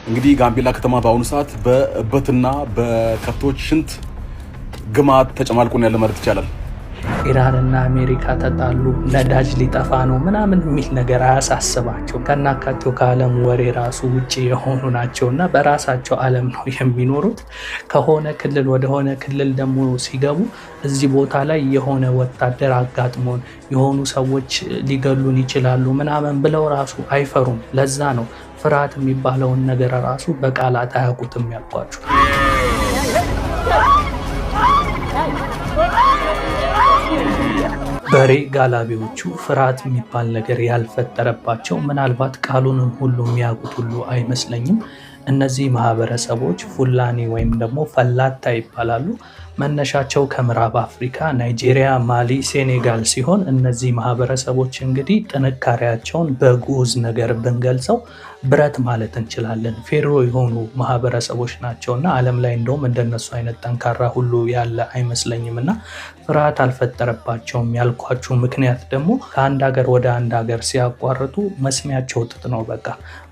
እንግዲህ ጋምቤላ ከተማ በአሁኑ ሰዓት በእበትና በከብቶች ሽንት ግማት ተጨማልቆ ያለ ማለት ይቻላል። ኢራንና አሜሪካ ተጣሉ፣ ነዳጅ ሊጠፋ ነው ምናምን የሚል ነገር አያሳስባቸው። ከናካቴው ከዓለም ወሬ ራሱ ውጭ የሆኑ ናቸውና በራሳቸው ዓለም ነው የሚኖሩት። ከሆነ ክልል ወደሆነ ክልል ደግሞ ሲገቡ እዚህ ቦታ ላይ የሆነ ወታደር አጋጥሞን የሆኑ ሰዎች ሊገሉን ይችላሉ ምናምን ብለው ራሱ አይፈሩም። ለዛ ነው ፍርሃት የሚባለውን ነገር ራሱ በቃላት አያውቁትም ያልኳቸው። በሬ ጋላቢዎቹ ፍርሃት የሚባል ነገር ያልፈጠረባቸው ምናልባት ቃሉንም ሁሉ የሚያውቁት ሁሉ አይመስለኝም። እነዚህ ማህበረሰቦች ፉላኒ ወይም ደግሞ ፈላታ ይባላሉ። መነሻቸው ከምዕራብ አፍሪካ፣ ናይጄሪያ፣ ማሊ፣ ሴኔጋል ሲሆን እነዚህ ማህበረሰቦች እንግዲህ ጥንካሬያቸውን በጉዝ ነገር ብንገልጸው ብረት ማለት እንችላለን። ፌሮ የሆኑ ማህበረሰቦች ናቸውና ዓለም ላይ እንደውም እንደነሱ አይነት ጠንካራ ሁሉ ያለ አይመስለኝም። እና ፍርሃት አልፈጠረባቸውም ያልኳችሁ ምክንያት ደግሞ ከአንድ ሀገር ወደ አንድ ሀገር ሲያቋርጡ መስሚያቸው ጥጥ ነው። በቃ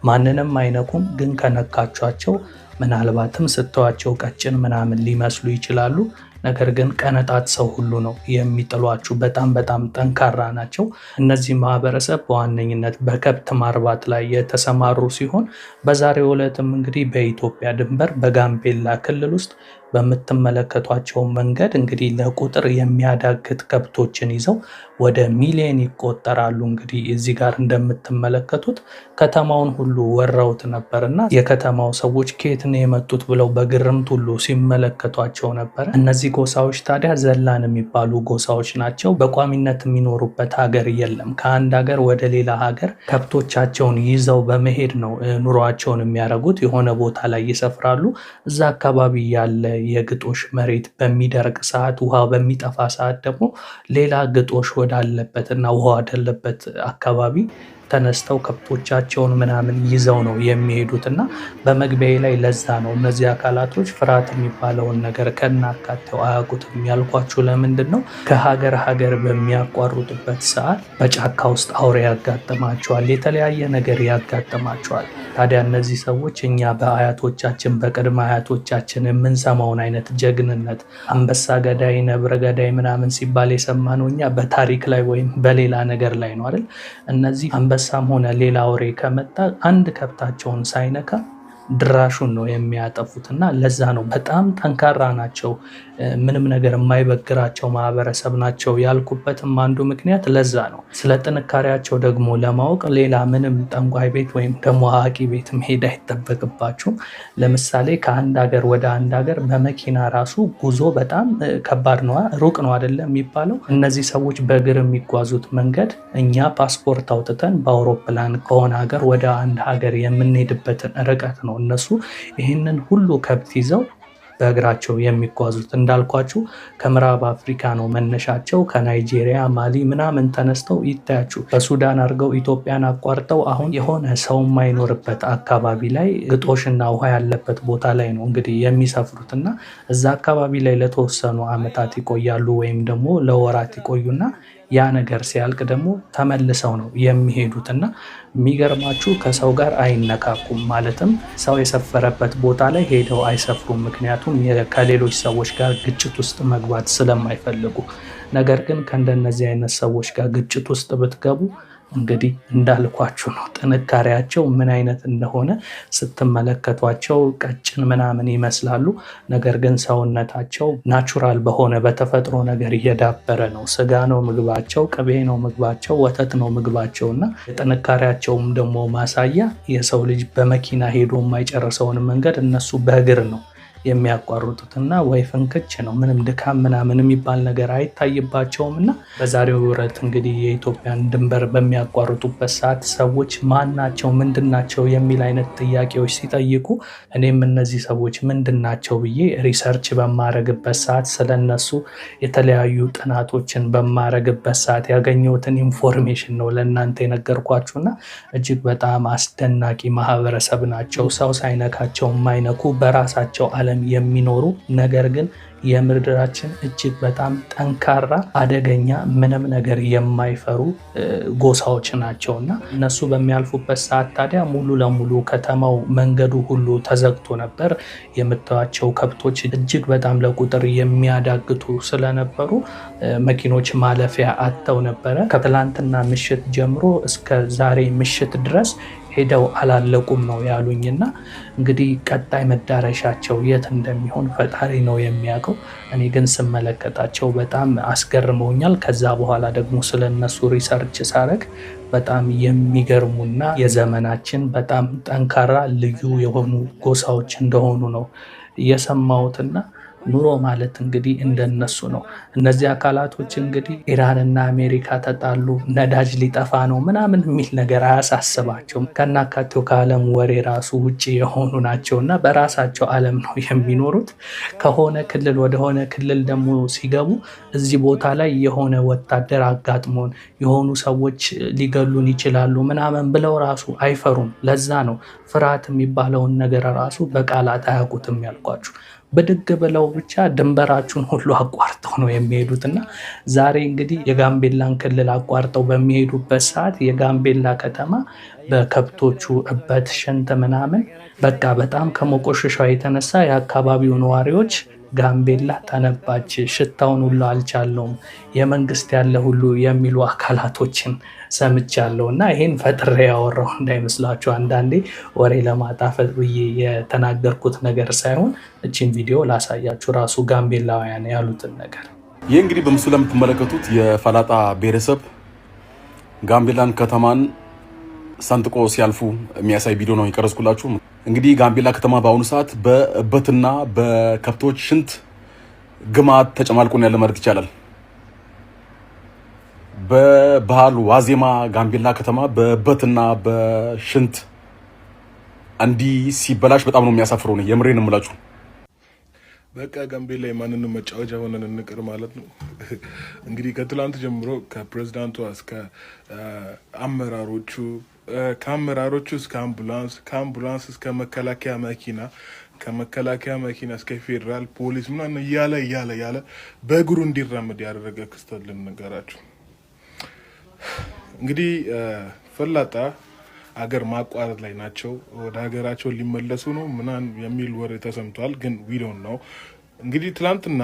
ማንንም አይነኩም። ግን ከነካቿቸው ምናልባትም ስተዋቸው ቀጭን ምናምን ሊመስሉ ይችላሉ። ነገር ግን ቀነጣት ሰው ሁሉ ነው የሚጥሏችሁ። በጣም ጠንካራ ናቸው። እነዚህ ማህበረሰብ በዋነኝነት በከብት ማርባት ላይ የተሰማሩ ሲሆን በዛሬው ዕለትም እንግዲህ በኢትዮጵያ ድንበር በጋምቤላ ክልል ውስጥ በምትመለከቷቸው መንገድ እንግዲህ ለቁጥር የሚያዳግት ከብቶችን ይዘው ወደ ሚሊዮን ይቆጠራሉ። እንግዲህ እዚህ ጋር እንደምትመለከቱት ከተማውን ሁሉ ወረውት ነበርና የከተማው ሰዎች ከየት ነው የመጡት ብለው በግርምት ሁሉ ሲመለከቷቸው ነበር። እነዚህ ጎሳዎች ታዲያ ዘላን የሚባሉ ጎሳዎች ናቸው። በቋሚነት የሚኖሩበት ሀገር የለም። ከአንድ ሀገር ወደ ሌላ ሀገር ከብቶቻቸውን ይዘው በመሄድ ነው ኑሯቸውን የሚያደርጉት። የሆነ ቦታ ላይ ይሰፍራሉ። እዛ አካባቢ ያለ የግጦሽ መሬት በሚደርቅ ሰዓት፣ ውሃ በሚጠፋ ሰዓት ደግሞ ሌላ ግጦሽ ወዳለበት እና ውሃ ወዳለበት አካባቢ ተነስተው ከብቶቻቸውን ምናምን ይዘው ነው የሚሄዱት። እና በመግቢያ ላይ ለዛ ነው እነዚህ አካላቶች ፍርሃት የሚባለውን ነገር ከናካቴው አያውቁትም ያልኳችሁ። ለምንድን ነው? ከሀገር ሀገር በሚያቋርጡበት ሰዓት በጫካ ውስጥ አውሬ ያጋጥማቸዋል፣ የተለያየ ነገር ያጋጥማቸዋል። ታዲያ እነዚህ ሰዎች እኛ በአያቶቻችን በቅድመ አያቶቻችን የምንሰማውን አይነት ጀግንነት አንበሳ ገዳይ፣ ነብረ ገዳይ ምናምን ሲባል የሰማነው እኛ በታሪክ ላይ ወይም በሌላ ነገር ላይ ነው አይደል? እነዚህ አንበሳም ሆነ ሌላ አውሬ ከመጣ አንድ ከብታቸውን ሳይነካ ድራሹን ነው የሚያጠፉት። እና ለዛ ነው በጣም ጠንካራ ናቸው፣ ምንም ነገር የማይበግራቸው ማህበረሰብ ናቸው ያልኩበትም አንዱ ምክንያት ለዛ ነው። ስለ ጥንካሬያቸው ደግሞ ለማወቅ ሌላ ምንም ጠንቋይ ቤት ወይም ደግሞ አዋቂ ቤት መሄድ አይጠበቅባችሁም። ለምሳሌ ከአንድ ሀገር ወደ አንድ ሀገር በመኪና ራሱ ጉዞ በጣም ከባድ ነው፣ ሩቅ ነው አይደለም የሚባለው። እነዚህ ሰዎች በእግር የሚጓዙት መንገድ እኛ ፓስፖርት አውጥተን በአውሮፕላን ከሆነ ሀገር ወደ አንድ ሀገር የምንሄድበትን ርቀት ነው እነሱ ይህንን ሁሉ ከብት ይዘው በእግራቸው የሚጓዙት። እንዳልኳችሁ ከምዕራብ አፍሪካ ነው መነሻቸው። ከናይጄሪያ፣ ማሊ ምናምን ተነስተው ይታያችሁ በሱዳን አድርገው ኢትዮጵያን አቋርጠው አሁን የሆነ ሰው የማይኖርበት አካባቢ ላይ ግጦሽና ውሃ ያለበት ቦታ ላይ ነው እንግዲህ የሚሰፍሩት። እና እዛ አካባቢ ላይ ለተወሰኑ ዓመታት ይቆያሉ ወይም ደግሞ ለወራት ይቆዩና ያ ነገር ሲያልቅ ደግሞ ተመልሰው ነው የሚሄዱት። እና የሚገርማችሁ ከሰው ጋር አይነካኩም። ማለትም ሰው የሰፈረበት ቦታ ላይ ሄደው አይሰፍሩም። ምክንያቱም ከሌሎች ሰዎች ጋር ግጭት ውስጥ መግባት ስለማይፈልጉ። ነገር ግን ከእንደነዚህ አይነት ሰዎች ጋር ግጭት ውስጥ ብትገቡ እንግዲህ እንዳልኳችሁ ነው ጥንካሬያቸው ምን አይነት እንደሆነ ስትመለከቷቸው ቀጭን ምናምን ይመስላሉ። ነገር ግን ሰውነታቸው ናቹራል በሆነ በተፈጥሮ ነገር እየዳበረ ነው። ስጋ ነው ምግባቸው፣ ቅቤ ነው ምግባቸው፣ ወተት ነው ምግባቸው። እና የጥንካሬያቸውም ደግሞ ማሳያ የሰው ልጅ በመኪና ሄዶ የማይጨርሰውን መንገድ እነሱ በእግር ነው የሚያቋርጡት። እና ወይ ፍንክች ነው፣ ምንም ድካም ምናምን የሚባል ነገር አይታይባቸውም። እና በዛሬው ዕለት እንግዲህ የኢትዮጵያን ድንበር በሚያቋርጡበት ሰዓት ሰዎች ማን ናቸው ምንድን ናቸው የሚል አይነት ጥያቄዎች ሲጠይቁ እኔም እነዚህ ሰዎች ምንድን ናቸው ብዬ ሪሰርች በማረግበት ሰዓት ስለነሱ የተለያዩ ጥናቶችን በማረግበት ሰዓት ያገኘሁትን ኢንፎርሜሽን ነው ለእናንተ የነገርኳችሁና እጅግ በጣም አስደናቂ ማህበረሰብ ናቸው። ሰው ሳይነካቸው የማይነኩ በራሳቸው ዓለም የሚኖሩ ነገር ግን የምድራችን እጅግ በጣም ጠንካራ አደገኛ ምንም ነገር የማይፈሩ ጎሳዎች ናቸውና እነሱ በሚያልፉበት ሰዓት ታዲያ ሙሉ ለሙሉ ከተማው መንገዱ ሁሉ ተዘግቶ ነበር። የምታዩቸው ከብቶች እጅግ በጣም ለቁጥር የሚያዳግቱ ስለነበሩ መኪኖች ማለፊያ አጥተው ነበረ። ከትላንትና ምሽት ጀምሮ እስከ ዛሬ ምሽት ድረስ ሄደው አላለቁም ነው ያሉኝና እንግዲህ ቀጣይ መዳረሻቸው የት እንደሚሆን ፈጣሪ ነው የሚያውቀው። እኔ ግን ስመለከታቸው በጣም አስገርመውኛል። ከዛ በኋላ ደግሞ ስለነሱ ሪሰርች ሳረግ በጣም የሚገርሙና የዘመናችን በጣም ጠንካራ ልዩ የሆኑ ጎሳዎች እንደሆኑ ነው የሰማሁትና ኑሮ ማለት እንግዲህ እንደነሱ ነው። እነዚህ አካላቶች እንግዲህ ኢራንና አሜሪካ ተጣሉ፣ ነዳጅ ሊጠፋ ነው ምናምን የሚል ነገር አያሳስባቸውም። ከናካቴው ከዓለም ወሬ ራሱ ውጭ የሆኑ ናቸውና በራሳቸው ዓለም ነው የሚኖሩት። ከሆነ ክልል ወደሆነ ክልል ደግሞ ሲገቡ እዚህ ቦታ ላይ የሆነ ወታደር አጋጥሞን የሆኑ ሰዎች ሊገሉን ይችላሉ ምናምን ብለው ራሱ አይፈሩም። ለዛ ነው ፍርሃት የሚባለውን ነገር ራሱ በቃላት አያውቁትም ያልኳችሁ። ብድግ ብለው ብቻ ድንበራችሁን ሁሉ አቋርጠው ነው የሚሄዱትና ዛሬ እንግዲህ የጋምቤላን ክልል አቋርጠው በሚሄዱበት ሰዓት የጋምቤላ ከተማ በከብቶቹ እበት፣ ሽንት ምናምን በቃ በጣም ከመቆሸሿ የተነሳ የአካባቢው ነዋሪዎች ጋምቤላ ተነባች፣ ሽታውን ሁሉ አልቻለውም፣ የመንግስት ያለ ሁሉ የሚሉ አካላቶችን ሰምቻለሁ። እና ይህን ፈጥሬ ያወራው እንዳይመስላችሁ፣ አንዳንዴ ወሬ ለማጣፈጥ ብዬ የተናገርኩት ነገር ሳይሆን እችን ቪዲዮ ላሳያችሁ ራሱ ጋምቤላውያን ያሉትን ነገር። ይህ እንግዲህ በምስሉ ላይ የምትመለከቱት የፈላጣ ብሔረሰብ ጋምቤላን ከተማን ሰንጥቆ ሲያልፉ የሚያሳይ ቪዲዮ ነው የቀረጽኩላችሁ። እንግዲህ ጋምቤላ ከተማ በአሁኑ ሰዓት በእበትና በከብቶች ሽንት ግማት ተጨማልቆ ያለ ማለት ይቻላል። በባህል ዋዜማ ጋምቤላ ከተማ በእበትና በሽንት እንዲህ ሲበላሽ በጣም ነው የሚያሳፍረው። ነው የምሬን እምላችሁ። በቃ ጋምቤላ የማንንም መጫወቻ ሆነን እንቅር ማለት ነው። እንግዲህ ከትላንት ጀምሮ ከፕሬዝዳንቱ እስከ አመራሮቹ፣ ከአመራሮቹ እስከ አምቡላንስ፣ ከአምቡላንስ እስከ መከላከያ መኪና፣ ከመከላከያ መኪና እስከ ፌዴራል ፖሊስ ምናምን እያለ በእግሩ እንዲራመድ ያደረገ ክስተት ልንገራችሁ። እንግዲህ ፈላጣ አገር ማቋረጥ ላይ ናቸው። ወደ ሀገራቸው ሊመለሱ ነው ምናምን የሚል ወሬ ተሰምቷል። ግን ቪዲዮን ነው እንግዲህ ትላንትና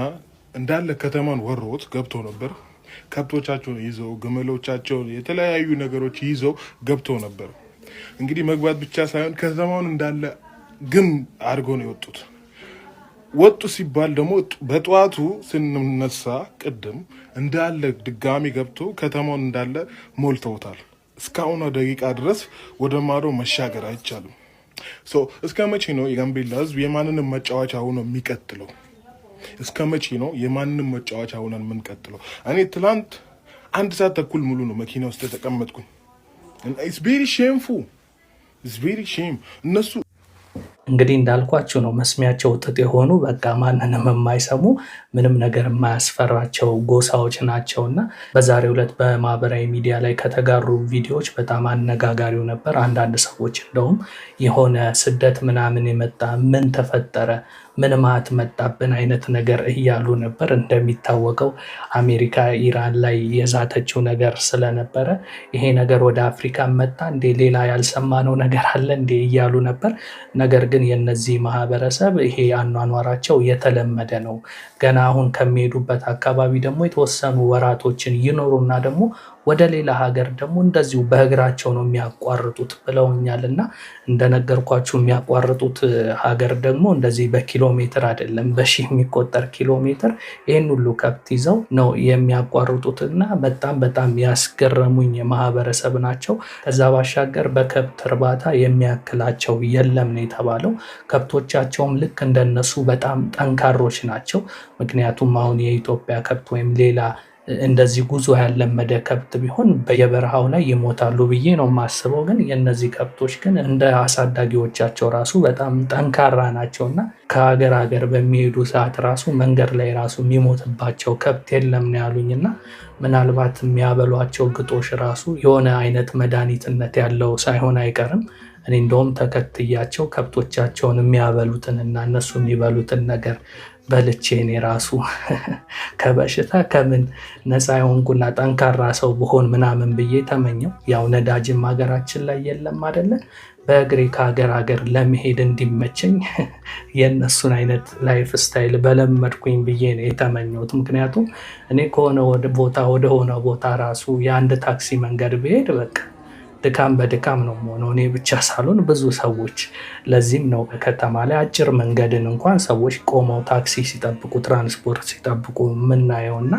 እንዳለ ከተማን ወሮት ገብቶ ነበር። ከብቶቻቸውን ይዘው ግመሎቻቸውን፣ የተለያዩ ነገሮች ይዘው ገብቶ ነበር። እንግዲህ መግባት ብቻ ሳይሆን ከተማውን እንዳለ ግን አድርገው ነው የወጡት። ወጡ ሲባል ደግሞ በጠዋቱ ስንነሳ ቅድም እንዳለ ድጋሚ ገብቶ ከተማውን እንዳለ ሞልተውታል። እስካሁን ደቂቃ ድረስ ወደ ማዶ መሻገር አይቻልም። እስከ መቼ ነው የጋምቤላ ሕዝብ የማንንም መጫወቻ ሆኖ የሚቀጥለው? እስከ መቼ ነው የማንንም መጫወቻ ሆነን የምንቀጥለው? እኔ ትላንት 1 ሰዓት ተኩል ሙሉ ነው መኪና ውስጥ የተቀመጥኩኝ። ኢትስ ቬሪ ሼምፉል፣ ኢትስ ቬሪ ሼም። እነሱ እንግዲህ እንዳልኳቸው ነው መስሚያቸው ጥጥ የሆኑ በቃ ማንንም የማይሰሙ ምንም ነገር የማያስፈራቸው ጎሳዎች ናቸውና በዛሬው ዕለት በማህበራዊ ሚዲያ ላይ ከተጋሩ ቪዲዮዎች በጣም አነጋጋሪው ነበር። አንዳንድ ሰዎች እንደውም የሆነ ስደት ምናምን የመጣ ምን ተፈጠረ፣ ምን ማት መጣብን አይነት ነገር እያሉ ነበር። እንደሚታወቀው አሜሪካ ኢራን ላይ የዛተችው ነገር ስለነበረ ይሄ ነገር ወደ አፍሪካ መጣ እንዴ፣ ሌላ ያልሰማነው ነገር አለ እንዴ እያሉ ነበር። ነገር ግን የነዚህ ማህበረሰብ ይሄ አኗኗራቸው የተለመደ ነው። ገና አሁን ከሚሄዱበት አካባቢ ደግሞ የተወሰኑ ወራቶችን ይኖሩና ደግሞ ወደ ሌላ ሀገር ደግሞ እንደዚሁ በእግራቸው ነው የሚያቋርጡት ብለውኛል። እና እንደነገርኳችሁ የሚያቋርጡት ሀገር ደግሞ እንደዚህ በኪሎ ሜትር አይደለም፣ በሺህ የሚቆጠር ኪሎ ሜትር ይህን ሁሉ ከብት ይዘው ነው የሚያቋርጡት። እና በጣም ያስገረሙኝ ማህበረሰብ ናቸው። ከዛ ባሻገር በከብት እርባታ የሚያክላቸው የለም ነው የተባለው። ከብቶቻቸውም ልክ እንደነሱ በጣም ጠንካሮች ናቸው። ምክንያቱም አሁን የኢትዮጵያ ከብት ወይም ሌላ እንደዚህ ጉዞ ያለመደ ከብት ቢሆን በየበረሃው ላይ ይሞታሉ ብዬ ነው የማስበው። ግን የነዚህ ከብቶች ግን እንደ አሳዳጊዎቻቸው ራሱ በጣም ጠንካራ ናቸውና ከሀገር ሀገር በሚሄዱ ሰዓት ራሱ መንገድ ላይ ራሱ የሚሞትባቸው ከብት የለም ነው ያሉኝና ምናልባት የሚያበሏቸው ግጦሽ ራሱ የሆነ አይነት መድኃኒትነት ያለው ሳይሆን አይቀርም። እኔ እንደውም ተከትያቸው ከብቶቻቸውን የሚያበሉትን እና እነሱ የሚበሉትን ነገር በልቼ እኔ ራሱ ከበሽታ ከምን ነፃ የሆንኩና ጠንካራ ሰው ብሆን ምናምን ብዬ ተመኘው። ያው ነዳጅም ሀገራችን ላይ የለም አይደለ? በእግሬ ከሀገር ሀገር ለመሄድ እንዲመቸኝ የእነሱን አይነት ላይፍ ስታይል በለመድኩኝ ብዬ ነው የተመኘሁት። ምክንያቱም እኔ ከሆነ ወደሆነ ቦታ ራሱ የአንድ ታክሲ መንገድ ብሄድ በቃ ድካም በድካም ነው የምሆነው፣ እኔ ብቻ ሳልሆን ብዙ ሰዎች። ለዚህም ነው ከተማ ላይ አጭር መንገድን እንኳን ሰዎች ቆመው ታክሲ ሲጠብቁ፣ ትራንስፖርት ሲጠብቁ የምናየው እና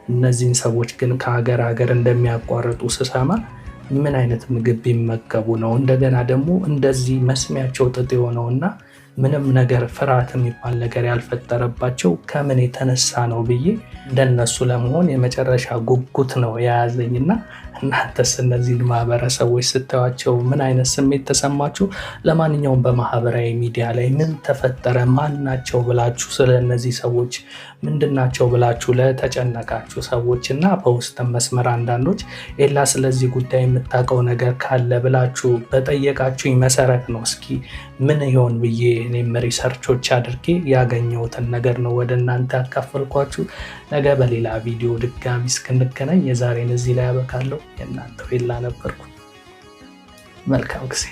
እነዚህን ሰዎች ግን ከሀገር ሀገር እንደሚያቋርጡ ስሰማ ምን አይነት ምግብ ቢመገቡ ነው? እንደገና ደግሞ እንደዚህ መስሚያቸው ጥጥ የሆነውና ምንም ነገር ፍርሃት የሚባል ነገር ያልፈጠረባቸው ከምን የተነሳ ነው ብዬ እንደነሱ ለመሆን የመጨረሻ ጉጉት ነው የያዘኝና እናንተስ እነዚህን ማህበረሰቦች ስታዩቸው ምን አይነት ስሜት ተሰማችሁ? ለማንኛውም በማህበራዊ ሚዲያ ላይ ምን ተፈጠረ፣ ማን ናቸው ብላችሁ ስለ እነዚህ ሰዎች ምንድናቸው ብላችሁ ለተጨነቃችሁ ሰዎች እና በውስጥ መስመር አንዳንዶች ኤላ ስለዚህ ጉዳይ የምታውቀው ነገር ካለ ብላችሁ በጠየቃችሁኝ መሰረት ነው እስኪ ምን ይሆን ብዬ እኔም ሪሰርቾች አድርጌ ያገኘሁትን ነገር ነው ወደ እናንተ ያካፈልኳችሁ። ነገ በሌላ ቪዲዮ ድጋሚ እስክንገናኝ የዛሬን እዚህ ላይ ያበቃለሁ። የእናንተው ኤላ ነበርኩ። መልካም ጊዜ።